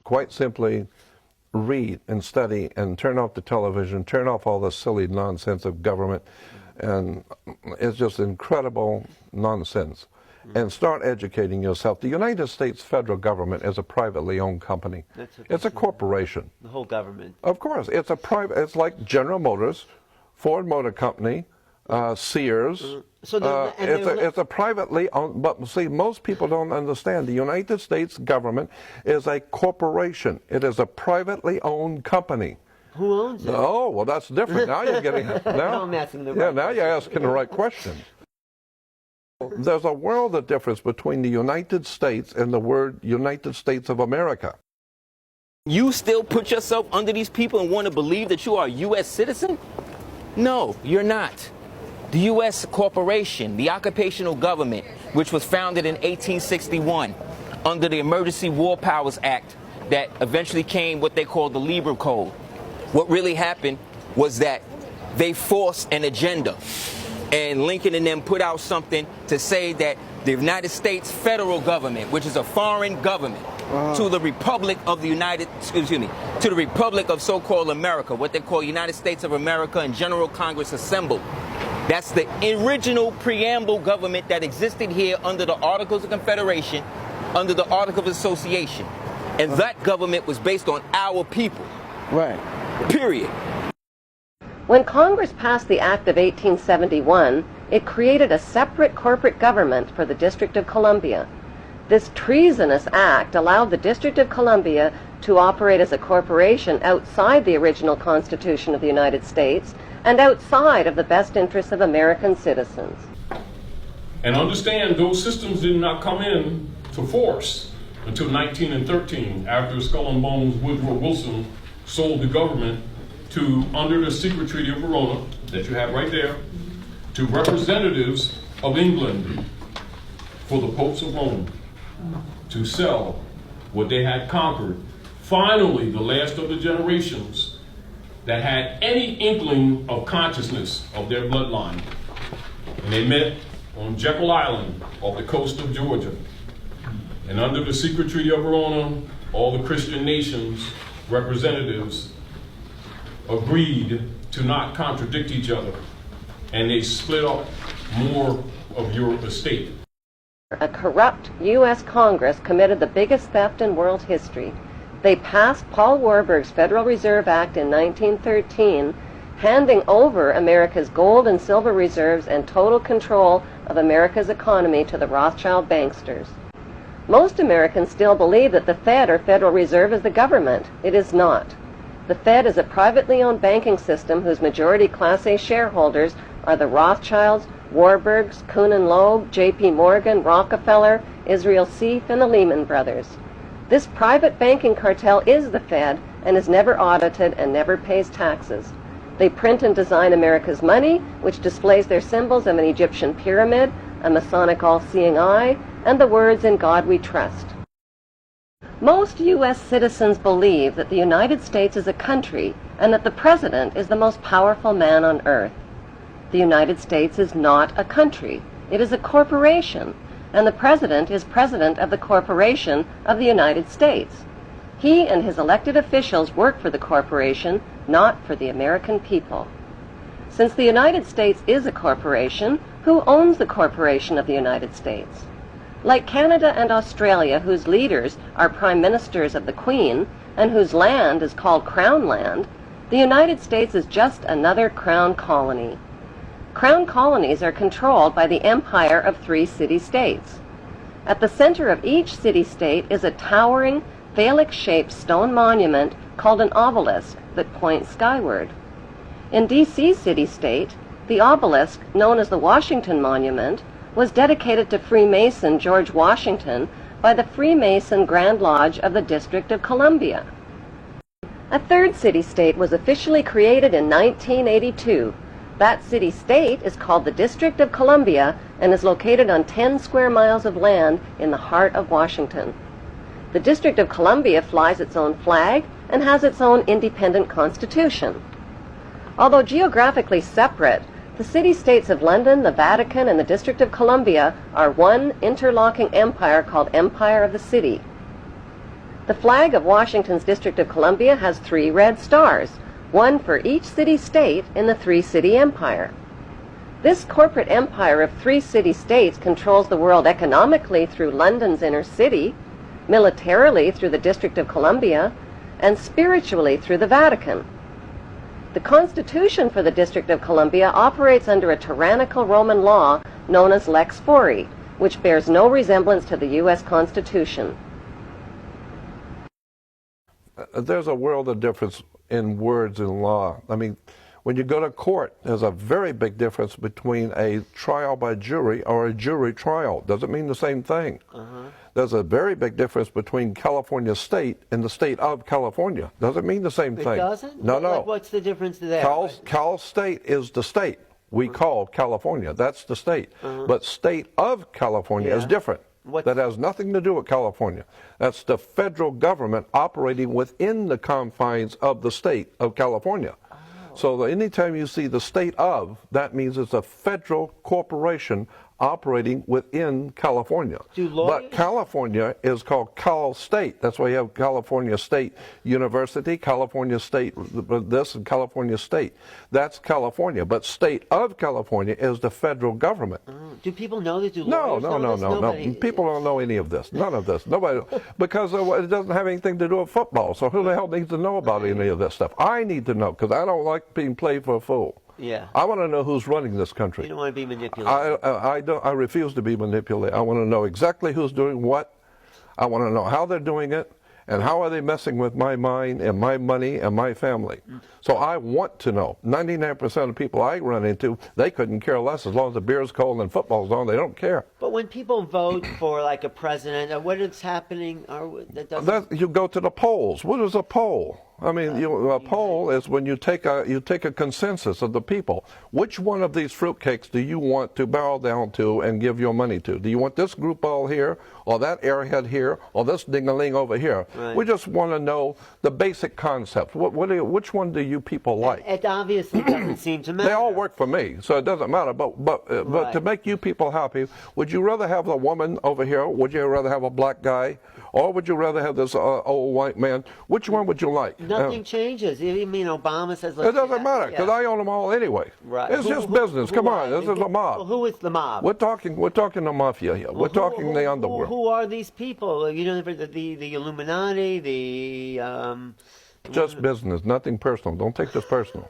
quite simply read and study and turn off the television, turn off all the silly nonsense of government, and it's just incredible nonsense. And start educating yourself. The United States federal government is a privately owned company. It's a corporation. The whole government. Of course, it's a private. It's like General Motors, Ford Motor Company, Sears. It's a privately owned. But see, most people don't understand. The United States government is a corporation. It is a privately owned company. Who owns it? Oh, well, that's different. Now you're getting. Now, I'm asking the right now you're asking the right question. There's a world of difference between the United States and the word United States of America. You still put yourself under these people and want to believe that you are a U.S. citizen? No, you're not. The U.S. corporation, the occupational government, which was founded in 1861 under the Emergency War Powers Act that eventually came what they called the Lieber Code. What really happened was that they forced an agenda. And Lincoln and them put out something to say that the United States federal government, which is a foreign government, to the Republic of the to the Republic of so-called America, what they call United States of America and General Congress assembled. That's the original preamble government that existed here under the Articles of Confederation, under the Articles of Association. And that government was based on our people. Right. Period. When Congress passed the Act of 1871, it created a separate corporate government for the District of Columbia. This treasonous act allowed the District of Columbia to operate as a corporation outside the original Constitution of the United States and outside of the best interests of American citizens. And understand, those systems did not come in to force until 1913, after Skull and Bones Woodrow Wilson sold the government to, under the secret Treaty of Verona, that you have right there, to representatives of England for the popes of Rome to sell what they had conquered. Finally, the last of the generations that had any inkling of consciousness of their bloodline. And they met on Jekyll Island off the coast of Georgia. And under the secret Treaty of Verona, all the Christian nations, representatives, agreed to not contradict each other, and they split up more of your estate. A corrupt U.S. Congress committed the biggest theft in world history. They passed Paul Warburg's Federal Reserve Act in 1913, handing over America's gold and silver reserves and total control of America's economy to the Rothschild banksters. Most Americans still believe that the Fed or Federal Reserve is the government. It is not. The Fed is a privately owned banking system whose majority Class A shareholders are the Rothschilds, Warburgs, Kuhn and Loeb, J.P. Morgan, Rockefeller, Israel Seif, and the Lehman Brothers. This private banking cartel is the Fed and is never audited and never pays taxes. They print and design America's money, which displays their symbols of an Egyptian pyramid, a Masonic all-seeing eye, and the words "In God We Trust." Most U.S. citizens believe that the United States is a country and that the President is the most powerful man on earth. The United States is not a country. It is a corporation, and the President is President of the Corporation of the United States. He and his elected officials work for the corporation, not for the American people. Since the United States is a corporation, who owns the corporation of the United States? Like Canada and Australia, whose leaders are prime ministers of the Queen and whose land is called Crown Land, the United States is just another Crown colony. Crown colonies are controlled by the empire of 3 city-states. At the center of each city-state is a towering, phallic-shaped stone monument called an obelisk that points skyward. In D.C.'s city-state, the obelisk, known as the Washington Monument, was dedicated to Freemason George Washington by the Freemason Grand Lodge of the District of Columbia. A third city-state was officially created in 1982. That city-state is called the District of Columbia and is located on 10 square miles of land in the heart of Washington. The District of Columbia flies its own flag and has its own independent constitution. Although geographically separate, the city-states of London, the Vatican, and the District of Columbia are one interlocking empire called Empire of the City. The flag of Washington's District of Columbia has 3 red stars, one for each city-state in the 3-city empire. This corporate empire of 3 city-states controls the world economically through London's inner city, militarily through the District of Columbia, and spiritually through the Vatican. The Constitution for the District of Columbia operates under a tyrannical Roman law known as Lex Fori, which bears no resemblance to the U.S. Constitution. There's a world of difference in words and law. I mean, when you go to court, there's a very big difference between a trial by jury or a jury trial. Doesn't mean the same thing. There's a very big difference between California State and the state of California. Doesn't mean the same thing. It doesn't? No, no. Like, what's the difference there? Cal State is the state we call California. That's the state. But state of California is Yeah. different. What's- That has nothing to do with California. That's the federal government operating within the confines of the state of California. So anytime you see the state of, that means it's a federal corporation operating within California. Do lawyers- But California is called Cal State. That's why you have California State University, California State this, and California State. That's California. But state of California is the federal government. Do people know this? Do No, lawyers no, know no, this? no, no. Nobody- People don't know any of this. None of this. Nobody, because it doesn't have anything to do with football. So who the hell needs to know about any of this stuff? I need to know because I don't like being played for a fool. Yeah. I want to know who's running this You country. don't want to be manipulated. I refuse to be manipulated. I want to know exactly who's doing what. I want to know how they're doing it and how are they messing with my mind and my money and my family. So I want to know. 99% of people I run into, they couldn't care less as long as the beer's cold and football's on. They don't care. But when people vote for like a president, what is happening? That doesn't. You go to the polls. What is a poll? I mean, a poll is when you take a consensus of the people. Which one of these fruitcakes do you want to bow down to and give your money to? Do you want this group all here, or that airhead here, or this ding-a-ling over here? Right. We just want to know the basic concepts. Which one do you people like? It obviously doesn't seem to matter. They all work for me, so it doesn't matter. But Right. to make you people happy, would you rather have a woman over here? Would you rather have a black guy? Or would you rather have this old white man? Which one would you like? Nothing changes. You mean Obama says? It doesn't matter because I own them all anyway. Right. It's just business. Come on, this is a Well, mob. who is the mob? We're talking the mafia here. We're talking the underworld. Who are these people? You know, the Illuminati, Just business, nothing personal. Don't take this personal.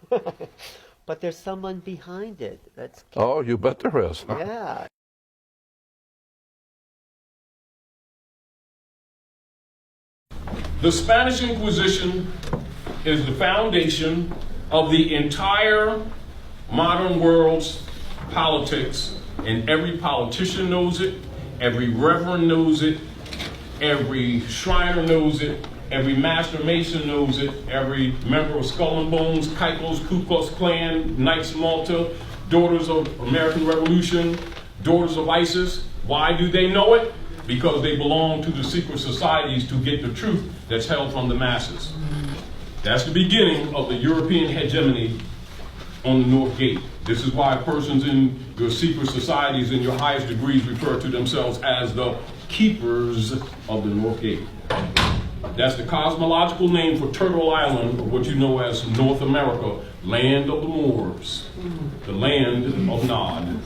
But there's someone behind it. That's Oh, you bet there is. yeah. The Spanish Inquisition is the foundation of the entire modern world's politics, and every politician knows it, every reverend knows it, every Shriner knows it, every Master Mason knows it, every member of Skull and Bones, Caicos, Ku Klux Klan, Knights Malta, Daughters of American Revolution, Daughters of ISIS. Why do they know it? Because they belong to the secret societies to get the truth that's held from the masses. That's the beginning of the European hegemony on the North Gate. This is why persons in your secret societies in your highest degrees refer to themselves as the keepers of the North Gate. That's the cosmological name for Turtle Island, or what you know as North America, land of the Moors, the land of Nod.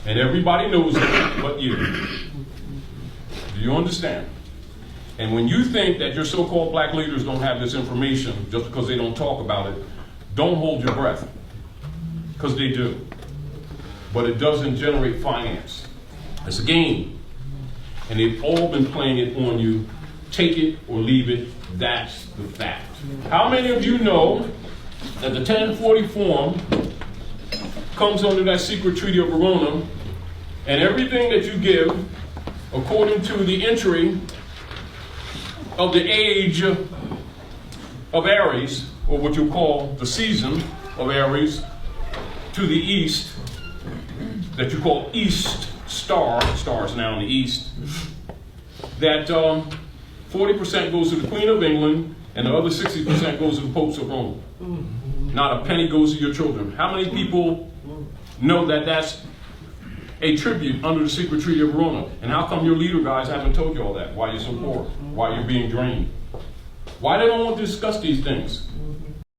And everybody knows it but you. Do you understand? And when you think that your so-called black leaders don't have this information just because they don't talk about it, don't hold your breath, because they do. But it doesn't generate finance. It's a game. And they've all been playing it on you. Take it or leave it. That's the fact. How many of you know that the 1040 form comes under that secret Treaty of Verona, and everything that you give, according to the entry of the age of Aries, or what you call the season of Aries, to the east, that you call East Star, stars now in the east, that 40% goes to the Queen of England, and the other 60% goes to the popes of Rome. Not a penny goes to your children. How many people know that that's a tribute under the secret treaty of Verona. And how come your leader guys haven't told you all that? Why you're so poor? Why you're being drained? Why they don't want to discuss these things?